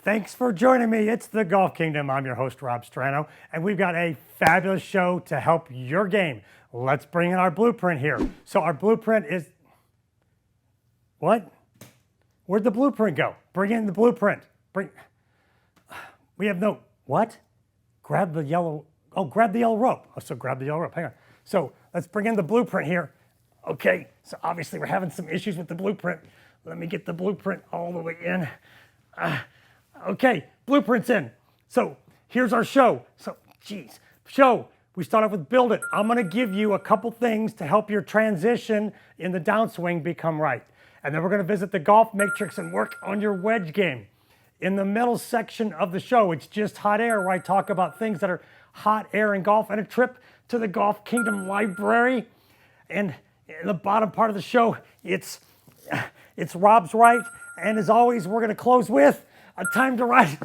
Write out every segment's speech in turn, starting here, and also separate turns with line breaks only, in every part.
Thanks for joining me. It's the Golf Kingdom. I'm your host, Rob Strano, and we've got a fabulous show to help your game. Let's bring in our blueprint here. So our blueprint is, what? Where'd the blueprint go? Bring in the blueprint. We have no, what? Grab the yellow rope. Oh, so grab the yellow rope, hang on. So let's bring in the blueprint here. Okay, so obviously we're having some issues with the blueprint. Let me get the blueprint all the way in. Okay, blueprint's in. So here's our show. We start off with build it. I'm gonna give you a couple things to help your transition in the downswing become right. And then we're gonna visit the golf matrix and work on your wedge game. In the middle section of the show, it's just hot air, where I talk about things that are hot air in golf and a trip to the Golf Kingdom library. And in the bottom part of the show, it's Rob's Right. And as always, we're gonna close with a time to rise.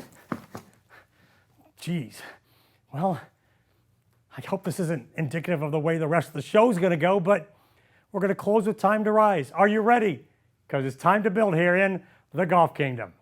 Geez, well, I hope this isn't indicative of the way the rest of the show is gonna go, but we're gonna close with time to rise. Are you ready? Because it's time to build here in the Golf Kingdom.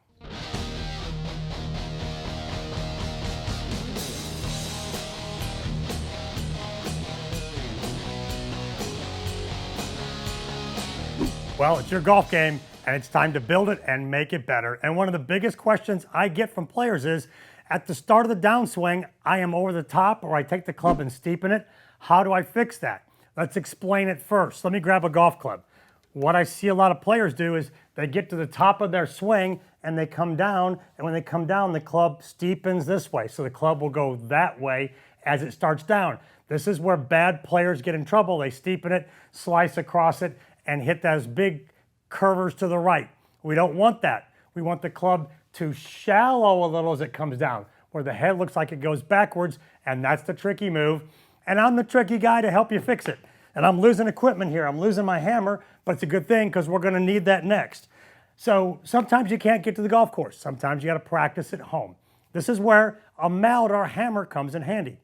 Well, it's your golf game, and it's time to build it and make it better. And one of the biggest questions I get from players is, at the start of the downswing, I am over the top, or I take the club and steepen it. How do I fix that? Let's explain it first. Let me grab a golf club. What I see a lot of players do is they get to the top of their swing and they come down, and when they come down, the club steepens this way. So the club will go that way as it starts down. This is where bad players get in trouble. They steepen it, slice across it, and hit those big curvers to the right. We don't want that. We want the club to shallow a little as it comes down, where the head looks like it goes backwards, and that's the tricky move. And I'm the tricky guy to help you fix it. And I'm losing equipment here. I'm losing my hammer, but it's a good thing because we're gonna need that next. So sometimes you can't get to the golf course. Sometimes you gotta practice at home. This is where a mallet or a hammer comes in handy.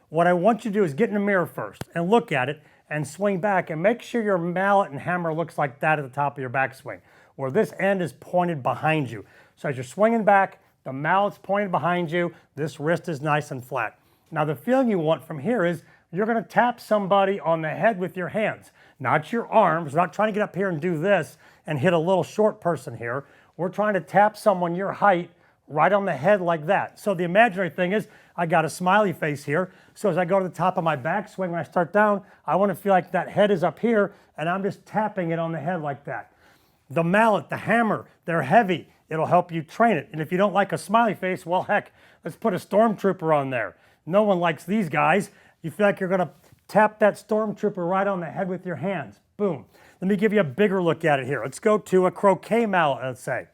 What I want you to do is get in the mirror first and look at it and swing back and make sure your mallet and hammer looks like that at the top of your backswing, where this end is pointed behind you. So as you're swinging back, the mallet's pointed behind you, this wrist is nice and flat. Now the feeling you want from here is you're gonna tap somebody on the head with your hands, not your arms. We're not trying to get up here and do this and hit a little short person here. We're trying to tap someone your height right on the head like that. So the imaginary thing is, I got a smiley face here. So as I go to the top of my backswing, when I start down, I want to feel like that head is up here and I'm just tapping it on the head like that. The mallet, the hammer, they're heavy. It'll help you train it. And if you don't like a smiley face, well, heck, let's put a stormtrooper on there. No one likes these guys. You feel like you're gonna tap that stormtrooper right on the head with your hands. Boom. Let me give you a bigger look at it here. Let's go to a croquet mallet, let's say.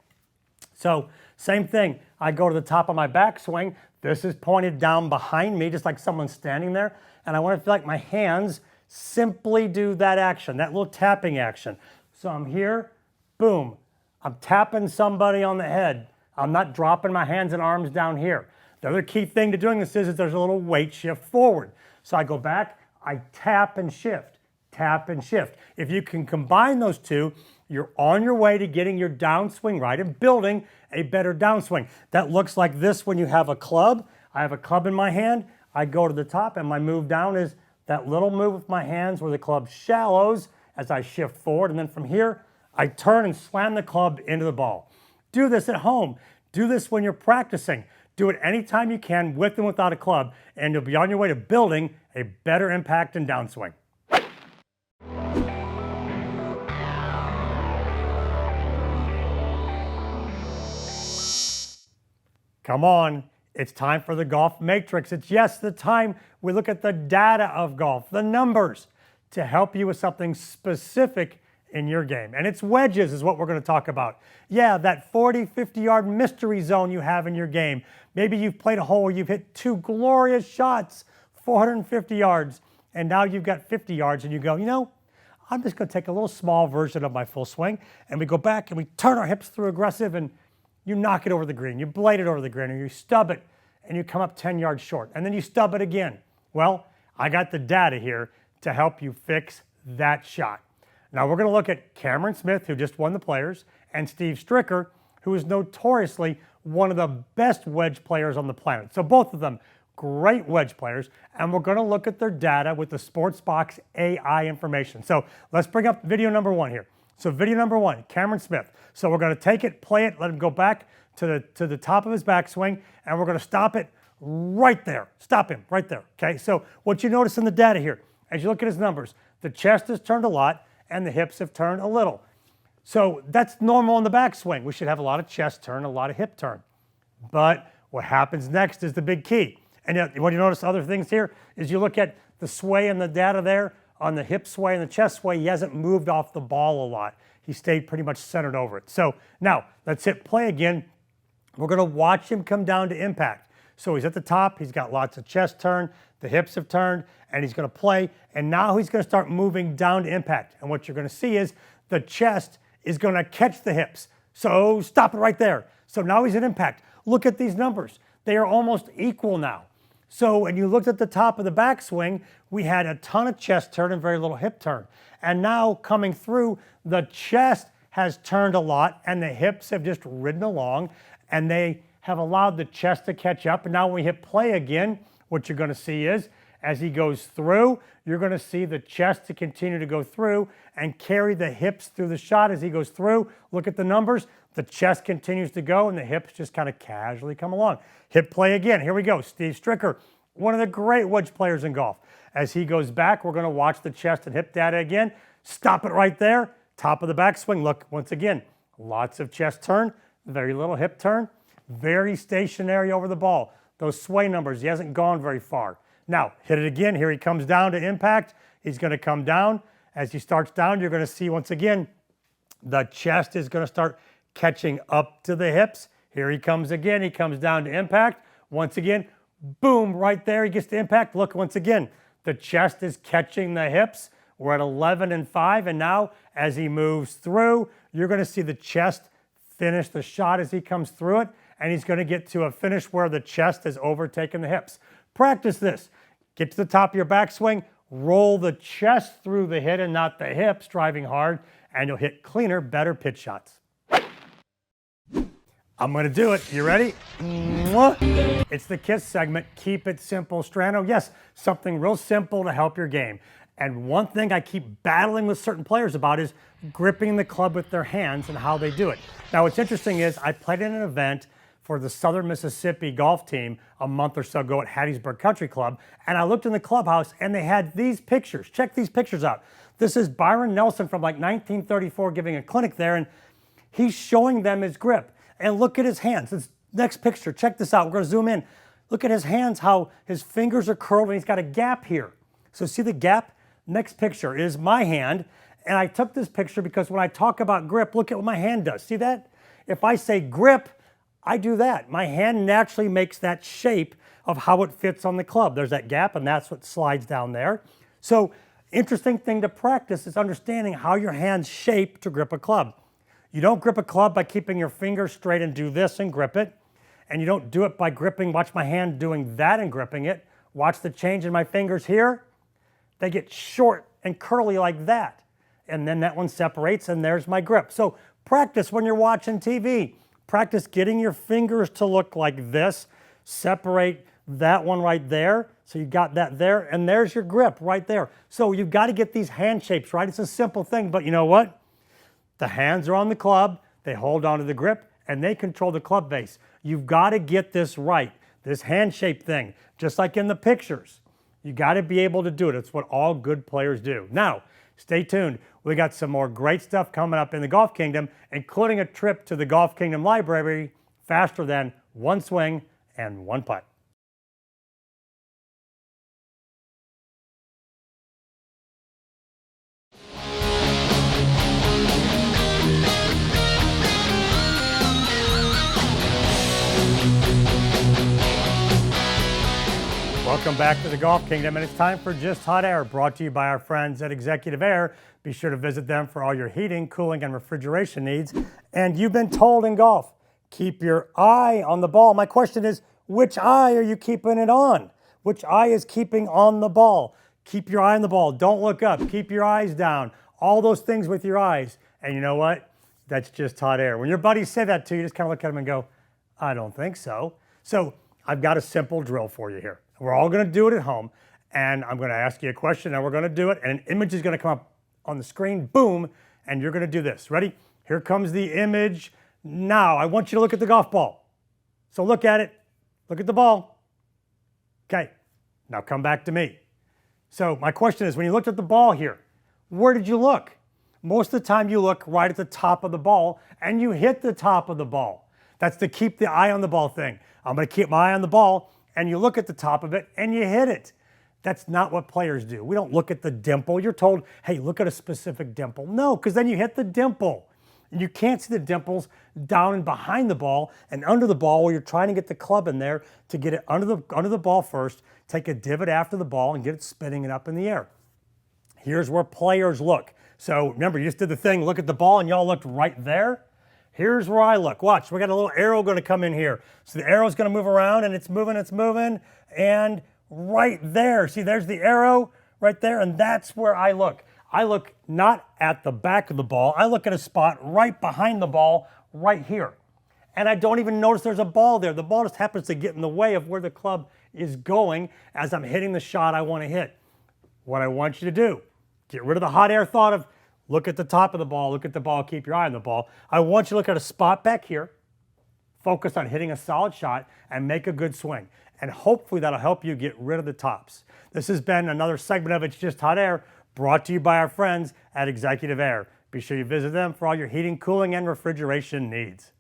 So same thing, I go to the top of my backswing. This is pointed down behind me, just like someone's standing there. And I want to feel like my hands simply do that action, that little tapping action. So I'm here, boom. I'm tapping somebody on the head. I'm not dropping my hands and arms down here. The other key thing to doing this is there's a little weight shift forward. So I go back, I tap and shift, tap and shift. If you can combine those two, you're on your way to getting your downswing right and building a better downswing. That looks like this when you have a club. I have a club in my hand. I go to the top and my move down is that little move with my hands where the club shallows as I shift forward. And then from here, I turn and slam the club into the ball. Do this at home. Do this when you're practicing. Do it anytime you can, with and without a club, and you'll be on your way to building a better impact and downswing. Come on, it's time for the golf matrix. It's the time we look at the data of golf, the numbers, to help you with something specific in your game. And it's wedges is what we're going to talk about. Yeah, that 40, 50-yard mystery zone you have in your game. Maybe you've played a hole where you've hit two glorious shots, 450 yards, and now you've got 50 yards and you go, you know, I'm just going to take a little small version of my full swing, and we go back and we turn our hips through aggressive and you knock it over the green, you blade it over the green, or you stub it and you come up 10 yards short, and then you stub it again. Well, I got the data here to help you fix that shot. Now we're going to look at Cameron Smith, who just won the Players, and Steve Stricker, who is notoriously one of the best wedge players on the planet. So both of them, great wedge players, and we're going to look at their data with the SwingBox AI information. So let's bring up video number 1 here. So video number 1, Cameron Smith. So we're going to take it, play it, let him go back to the top of his backswing, and we're going to stop it right there. Stop him right there, okay? So what you notice in the data here, as you look at his numbers, the chest has turned a lot and the hips have turned a little. So that's normal in the backswing. We should have a lot of chest turn, a lot of hip turn. But what happens next is the big key. And what you notice other things here is you look at the sway and the data there on the hip sway and the chest sway, he hasn't moved off the ball a lot. He stayed pretty much centered over it. So now let's hit play again. We're going to watch him come down to impact. So he's at the top, he's got lots of chest turn, the hips have turned, and he's going to play. And now he's going to start moving down to impact. And what you're going to see is the chest is going to catch the hips. So stop it right there. So now he's at impact. Look at these numbers. They are almost equal now. So when you looked at the top of the backswing, we had a ton of chest turn and very little hip turn. And now coming through, the chest has turned a lot and the hips have just ridden along and they have allowed the chest to catch up. And now when we hit play again, what you're going to see is as he goes through, you're going to see the chest to continue to go through and carry the hips through the shot as he goes through. Look at the numbers. The chest continues to go and the hips just kind of casually come along. Hit play again. Here we go. Steve Stricker, one of the great wedge players in golf. As he goes back, we're going to watch the chest and hip data again. Stop it right there. Top of the backswing. Look, once again, lots of chest turn, very little hip turn, very stationary over the ball. Those sway numbers, he hasn't gone very far. Now, hit it again. Here he comes down to impact. He's going to come down. As he starts down, you're going to see once again, the chest is going to start catching up to the hips. Here he comes again. He comes down to impact. Once again, boom, right there. He gets to impact. Look, once again, the chest is catching the hips. We're at 11 and 5. And now as he moves through, you're going to see the chest finish the shot as he comes through it. And he's going to get to a finish where the chest has overtaken the hips. Practice this. Get to the top of your backswing. Roll the chest through the hit and not the hips, driving hard. And you'll hit cleaner, better pitch shots. I'm going to do it. You ready? It's the KISS segment. Keep it simple, Strano. Yes, something real simple to help your game. And one thing I keep battling with certain players about is gripping the club with their hands and how they do it. Now, what's interesting is I played in an event for the Southern Mississippi golf team a month or so ago at Hattiesburg Country Club, and I looked in the clubhouse and they had these pictures. Check these pictures out. This is Byron Nelson from like 1934 giving a clinic there, and he's showing them his grip. And look at his hands. This next picture, check this out. We're going to zoom in. Look at his hands, how his fingers are curled, and he's got a gap here. So see the gap? Next picture is my hand, and I took this picture because when I talk about grip, look at what my hand does. See that? If I say grip, I do that. My hand naturally makes that shape of how it fits on the club. There's that gap, and that's what slides down there. So interesting thing to practice is understanding how your hands shape to grip a club. You don't grip a club by keeping your fingers straight and do this and grip it. And you don't do it by gripping, watch my hand doing that and gripping it. Watch the change in my fingers here. They get short and curly like that. And then that one separates and there's my grip. So practice when you're watching TV. Practice getting your fingers to look like this. Separate that one right there. So you got that there and there's your grip right there. So you've got to get these hand shapes right. It's a simple thing, but you know what? The hands are on the club, they hold onto the grip, and they control the club base. You've got to get this right, this hand shape thing, just like in the pictures. You got to be able to do it. It's what all good players do. Now, stay tuned. We got some more great stuff coming up in the Golf Kingdom, including a trip to the Golf Kingdom Library faster than one swing and one putt. Welcome back to the Golf Kingdom, and it's time for Just Hot Air, brought to you by our friends at Executive Air. Be sure to visit them for all your heating, cooling, and refrigeration needs. And you've been told in golf, keep your eye on the ball. My question is, which eye are you keeping it on? Which eye is keeping on the ball? Keep your eye on the ball. Don't look up. Keep your eyes down. All those things with your eyes. And you know what? That's just hot air. When your buddies say that to you, just kind of look at them and go, I don't think so. So I've got a simple drill for you here. We're all going to do it at home, and I'm going to ask you a question, and we're going to do it, and an image is going to come up on the screen, boom, and you're going to do this. Ready? Here comes the image. Now, I want you to look at the golf ball. So look at it. Look at the ball. Okay, now come back to me. So my question is, when you looked at the ball here, where did you look? Most of the time you look right at the top of the ball and you hit the top of the ball. That's the keep the eye on the ball thing. I'm going to keep my eye on the ball, and you look at the top of it and you hit it. That's not what players do. We don't look at the dimple. You're told, hey, look at a specific dimple. No, because then you hit the dimple. And you can't see the dimples down and behind the ball and under the ball where you're trying to get the club in there to get it under the ball first, take a divot after the ball and get it spinning and up in the air. Here's where players look. So remember, you just did the thing, look at the ball, and y'all looked right there. Here's where I look. Watch, we got a little arrow going to come in here. So the arrow's going to move around, and it's moving, and right there. See, there's the arrow right there, and that's where I look. I look not at the back of the ball. I look at a spot right behind the ball right here. And I don't even notice there's a ball there. The ball just happens to get in the way of where the club is going as I'm hitting the shot I want to hit. What I want you to do, get rid of the hot air thought of look at the top of the ball, look at the ball, keep your eye on the ball. I want you to look at a spot back here, focus on hitting a solid shot, and make a good swing. And hopefully that'll help you get rid of the tops. This has been another segment of It's Just Hot Air, brought to you by our friends at Executive Air. Be sure you visit them for all your heating, cooling, and refrigeration needs.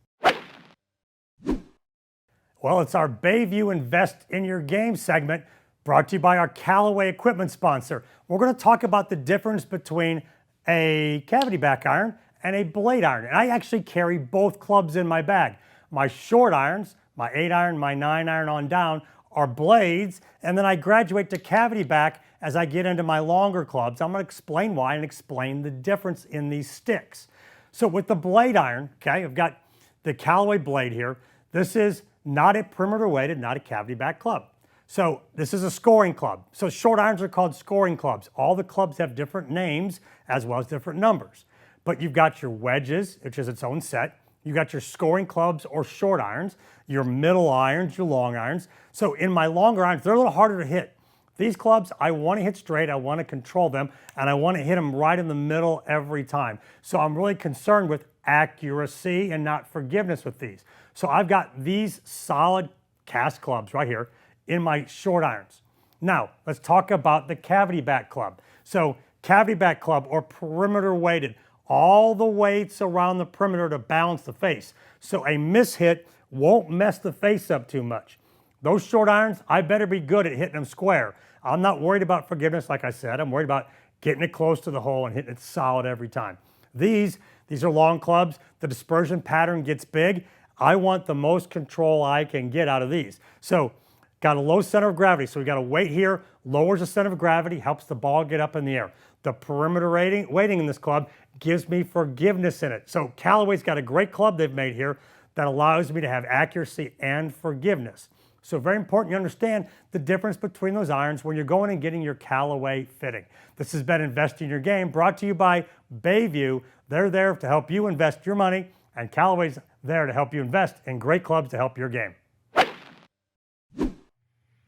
Well, it's our Bayview Invest in Your Game segment, brought to you by our Callaway equipment sponsor. We're going to talk about the difference between a cavity back iron and a blade iron. And I actually carry both clubs in my bag. My short irons, my 8-iron, my 9-iron on down, are blades, and then I graduate to cavity back as I get into my longer clubs. I'm going to explain why and explain the difference in these sticks. So with the blade iron, okay, I've got the Callaway blade here. This is not a perimeter weighted, not a cavity back club. So this is a scoring club. So short irons are called scoring clubs. All the clubs have different names as well as different numbers. But you've got your wedges, which is its own set. You've got your scoring clubs or short irons, your middle irons, your long irons. So in my longer irons, they're a little harder to hit. These clubs, I want to hit straight, I want to control them, and I want to hit them right in the middle every time. So I'm really concerned with accuracy and not forgiveness with these. So I've got these solid cast clubs right here in my short irons. Now, let's talk about the cavity back club. So cavity back club or perimeter weighted, all the weights around the perimeter to balance the face. So a mishit won't mess the face up too much. Those short irons, I better be good at hitting them square. I'm not worried about forgiveness, like I said. I'm worried about getting it close to the hole and hitting it solid every time. These are long clubs. The dispersion pattern gets big. I want the most control I can get out of these. So got a low center of gravity. So we got a weight here, lowers the center of gravity, helps the ball get up in the air. The perimeter weighting in this club gives me forgiveness in it. So Callaway's got a great club they've made here that allows me to have accuracy and forgiveness. So very important you understand the difference between those irons when you're going and getting your Callaway fitting. This has been Invest in Your Game, brought to you by Bayview. They're there to help you invest your money, and Callaway's there to help you invest in great clubs to help your game.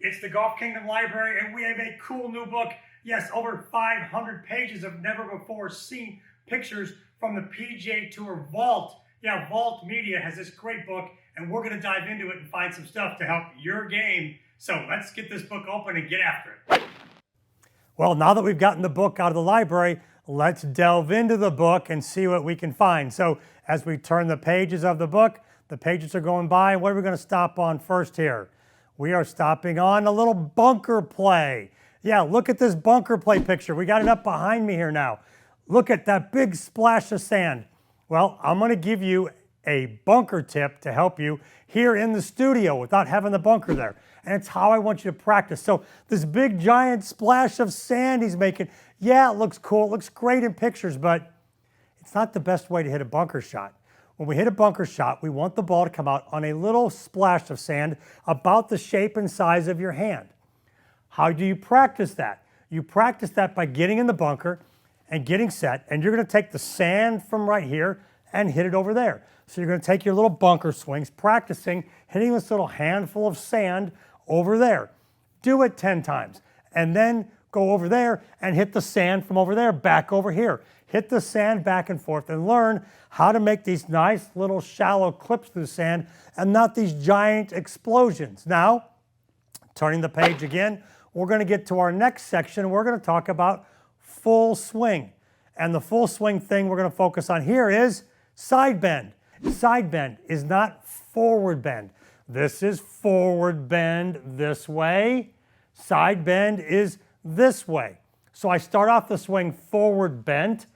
It's the Golf Kingdom Library, and we have a cool new book. Yes, over 500 pages of never-before-seen pictures from the PGA Tour Vault. Yeah, Vault Media has this great book, and we're going to dive into it and find some stuff to help your game. So let's get this book open and get after it. Well, now that we've gotten the book out of the library, let's delve into the book and see what we can find. So as we turn the pages of the book, the pages are going by. What are we going to stop on first here? We are stopping on a little bunker play. Yeah, look at this bunker play picture. We got it up behind me here now. Look at that big splash of sand. Well, I'm going to give you a bunker tip to help you here in the studio without having the bunker there. And it's how I want you to practice. So this big giant splash of sand he's making, yeah, it looks cool. It looks great in pictures, but it's not the best way to hit a bunker shot. When we hit a bunker shot, we want the ball to come out on a little splash of sand about the shape and size of your hand. How do you practice that? You practice that by getting in the bunker and getting set, and you're going to take the sand from right here and hit it over there. So you're going to take your little bunker swings, practicing hitting this little handful of sand over there. Do it 10 times. And then go over there and hit the sand from over there back over here. Hit the sand back and forth and learn how to make these nice little shallow clips through the sand and not these giant explosions. Now, turning the page again, we're going to get to our next section. We're going to talk about full swing. And the full swing thing we're going to focus on here is side bend. Side bend is not forward bend. This is forward bend this way. Side bend is this way. So I start off the swing forward bent,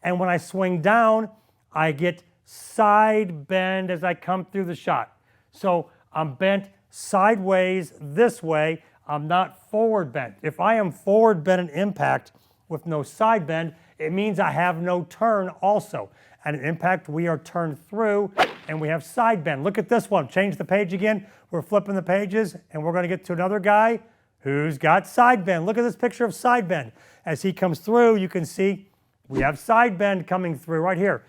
and when I swing down, I get side bend as I come through the shot. So I'm bent sideways this way. I'm not forward bent. If I am forward bent in impact with no side bend, it means I have no turn also. And in impact, we are turned through and we have side bend. Look at this one. Change the page again. We're flipping the pages and we're going to get to another guy who's got side bend. Look at this picture of side bend. As he comes through, you can see we have side bend coming through right here.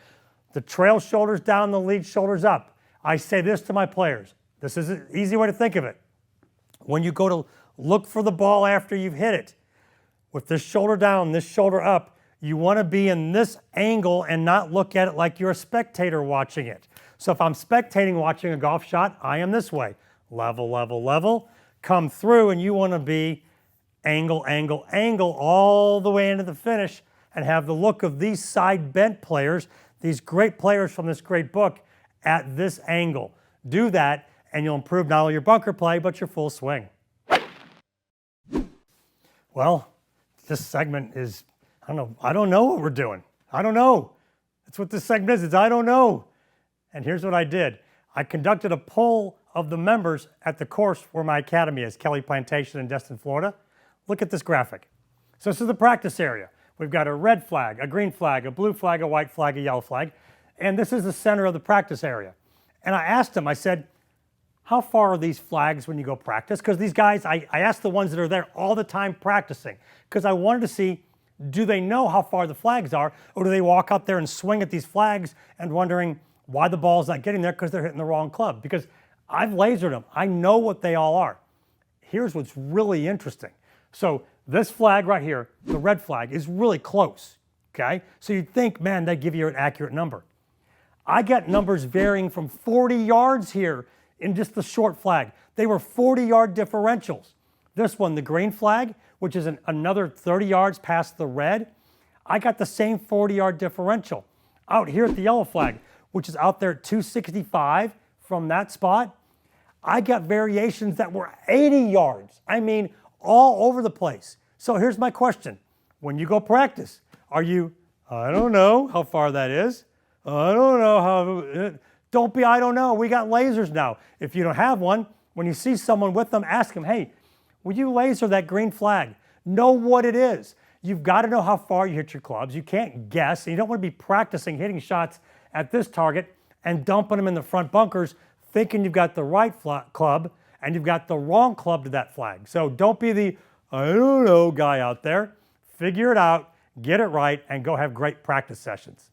The trail shoulders down, the lead shoulders up. I say this to my players. This is an easy way to think of it. When you go to look for the ball after you've hit it, with this shoulder down, this shoulder up, you want to be in this angle and not look at it like you're a spectator watching it. So if I'm spectating watching a golf shot, I am this way. Level, level, level. Come through and you want to be angle, angle, angle all the way into the finish and have the look of these side bent players, these great players from this great book at this angle. Do that and you'll improve not only your bunker play, but your full swing. Well, this segment is, I don't know what we're doing. I don't know. That's what this segment is. It's I don't know. And here's what I did. I conducted a poll of the members at the course where my academy is, Kelly Plantation in Destin, Florida. Look at this graphic. So this is the practice area. We've got a red flag, a green flag, a blue flag, a white flag, a yellow flag. And this is the center of the practice area. And I asked them, I said, how far are these flags when you go practice? Because these guys, I asked the ones that are there all the time practicing, because I wanted to see, do they know how far the flags are, or do they walk out there and swing at these flags and wondering why the ball's not getting there because they're hitting the wrong club? Because I've lasered them. I know what they all are. Here's what's really interesting. So this flag right here, the red flag, is really close, okay? So you'd think, man, they give you an accurate number. I got numbers varying from 40 yards here in just the short flag. They were 40-yard differentials. This one, the green flag, which is another 30 yards past the red, I got the same 40-yard differential. Out here at the yellow flag, which is out there at 265 from that spot, I got variations that were 80 yards. I mean, all over the place. So here's my question. When you go practice, are you, I don't know how far that is. I don't know how, don't be, I don't know. We got lasers now. If you don't have one, when you see someone with them, ask them, hey, will you laser that green flag? Know what it is. You've got to know how far you hit your clubs. You can't guess. And you don't want to be practicing hitting shots at this target and dumping them in the front bunkers thinking you've got the right club and you've got the wrong club to that flag. So don't be the, I don't know guy out there. Figure it out, get it right, and go have great practice sessions.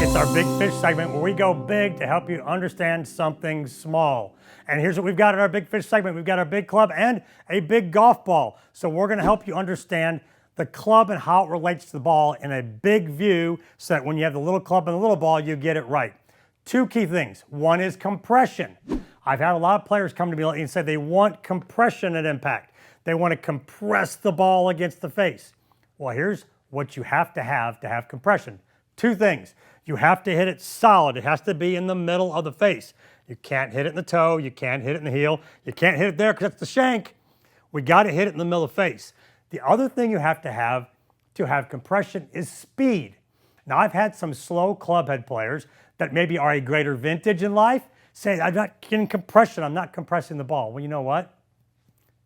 It's our Big Fish segment where we go big to help you understand something small. And here's what we've got in our Big Fish segment. We've got our big club and a big golf ball. So we're going to help you understand the club and how it relates to the ball in a big view so that when you have the little club and the little ball, you get it right. Two key things. One is compression. I've had a lot of players come to me lately and say they want compression at impact. They want to compress the ball against the face. Well, here's what you have to have compression. Two things. You have to hit it solid. It has to be in the middle of the face. You can't hit it in the toe. You can't hit it in the heel. You can't hit it there because that's the shank. We got to hit it in the middle of the face. The other thing you have to have compression is speed. Now, I've had some slow clubhead players that maybe are a greater vintage in life say, I'm not getting compression. I'm not compressing the ball. Well, you know what?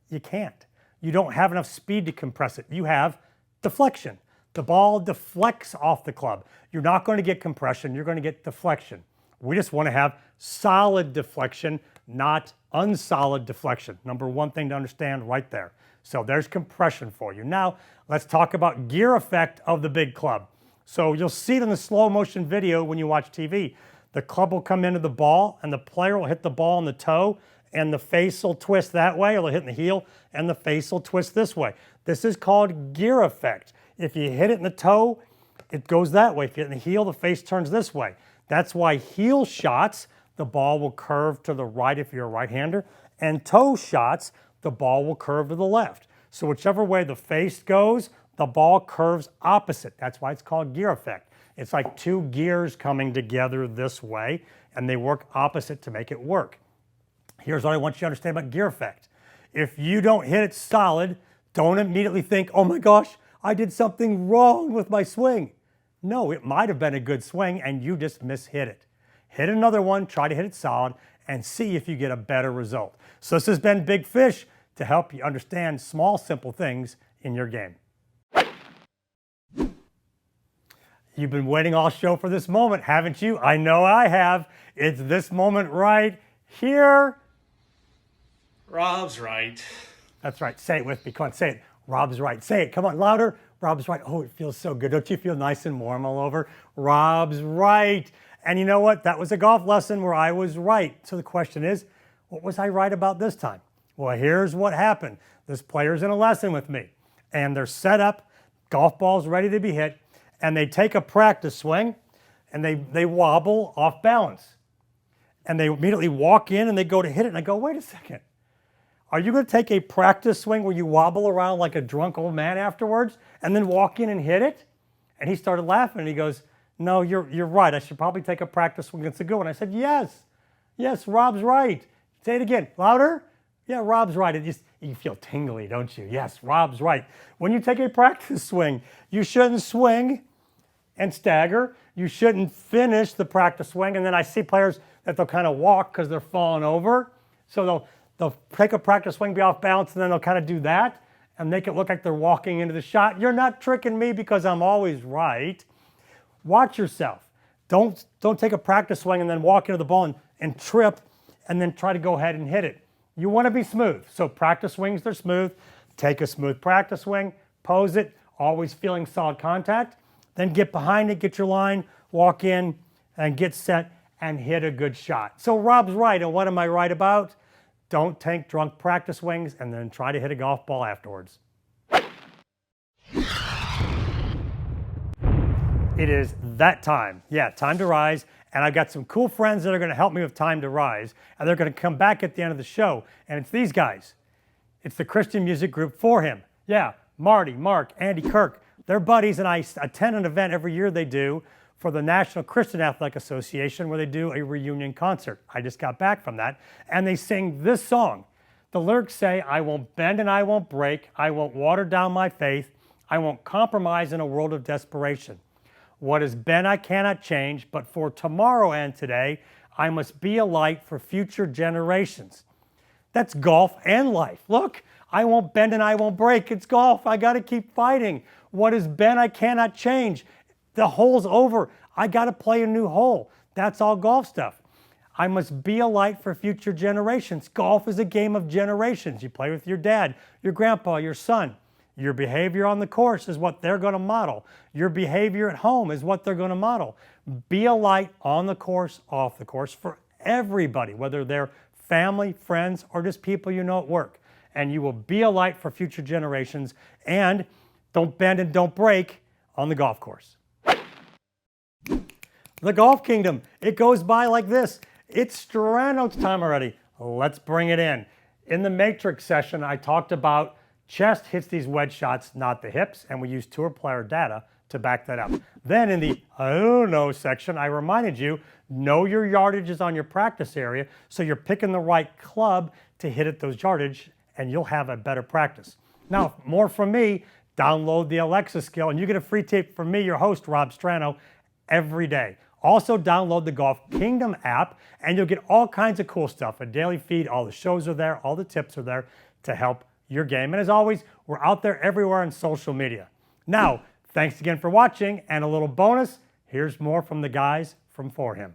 You can't. You don't have enough speed to compress it. You have deflection. The ball deflects off the club. You're not going to get compression. You're going to get deflection. We just want to have solid deflection, not unsolid deflection. Number one thing to understand right there. So there's compression for you. Now, let's talk about gear effect of the big club. So you'll see it in the slow motion video when you watch TV. The club will come into the ball and the player will hit the ball in the toe and the face will twist that way, or they'll hit in the heel and the face will twist this way. This is called gear effect. If you hit it in the toe, it goes that way. If you hit in the heel, the face turns this way. That's why heel shots, the ball will curve to the right if you're a right-hander, and toe shots, the ball will curve to the left. So whichever way the face goes, the ball curves opposite. That's why it's called gear effect. It's like two gears coming together this way, and they work opposite to make it work. Here's what I want you to understand about gear effect. If you don't hit it solid, don't immediately think, oh my gosh, I did something wrong with my swing. No, it might have been a good swing and you just mishit it. Hit another one, try to hit it solid, and see if you get a better result. So this has been Big Fish to help you understand small, simple things in your game. You've been waiting all show for this moment, haven't you? I know I have. It's this moment right here.
Rob's right.
That's right. Say it with me. Come on, say it. Rob's right. Say it. Come on, louder. Rob's right. Oh, it feels so good. Don't you feel nice and warm all over? Rob's right. And you know what? That was a golf lesson where I was right. So the question is, what was I right about this time? Well, here's what happened. This player's in a lesson with me, and they're set up, golf balls ready to be hit, and they take a practice swing, and they wobble off balance. And they immediately walk in, and they go to hit it, and I go, wait a second. Are you going to take a practice swing where you wobble around like a drunk old man afterwards and then walk in and hit it? And he started laughing and he goes, no, you're right. I should probably take a practice swing. It's a good one. I said, yes, Rob's right. Say it again, louder. Yeah, Rob's right. You feel tingly, don't you? Yes, Rob's right. When you take a practice swing, you shouldn't swing and stagger. You shouldn't finish the practice swing. And then I see players that they'll kind of walk because they're falling over. So they'll take a practice swing, be off balance, and then they'll kind of do that and make it look like they're walking into the shot. You're not tricking me because I'm always right. Watch yourself. Don't take a practice swing and then walk into the ball and trip and then try to go ahead and hit it. You want to be smooth. So practice swings, they're smooth. Take a smooth practice swing, pose it, always feeling solid contact. Then get behind it, get your line, walk in, and get set and hit a good shot. So Rob's right, and what am I right about? Don't take drunk practice swings and then try to hit a golf ball afterwards. It is that time. Yeah, time to rise. And I've got some cool friends that are going to help me with time to rise. And they're going to come back at the end of the show. And it's these guys. It's the Christian music group For Him. Yeah, Marty, Mark, Andy, Kirk. They're buddies, and I attend an event every year they do for the National Christian Athletic Association where they do a reunion concert. I just got back from that. And they sing this song. The lyrics say, I won't bend and I won't break. I won't water down my faith. I won't compromise in a world of desperation. What has been I cannot change, but for tomorrow and today, I must be a light for future generations. That's golf and life. Look, I won't bend and I won't break. It's golf. I got to keep fighting. What has been I cannot change. The hole's over. I got to play a new hole. That's all golf stuff. I must be a light for future generations. Golf is a game of generations. You play with your dad, your grandpa, your son. Your behavior on the course is what they're going to model. Your behavior at home is what they're going to model. Be a light on the course, off the course for everybody, whether they're family, friends, or just people you know at work. And you will be a light for future generations. And don't bend and don't break on the golf course. The Golf Kingdom, it goes by like this. It's Strano's time already. Let's bring it in. In the Matrix session, I talked about chest hits these wedge shots, not the hips, and we use tour player data to back that up. Then in the I don't know section, I reminded you, know your yardages on your practice area so you're picking the right club to hit at those yardage and you'll have a better practice. Now, more from me, download the Alexa skill and you get a free tip from me, your host, Rob Strano, every day. Also download the Golf Kingdom app and you'll get all kinds of cool stuff. A daily feed, all the shows are there, all the tips are there to help your game. And as always, we're out there everywhere on social media. Now, thanks again for watching, and a little bonus, here's more from the guys from For Him.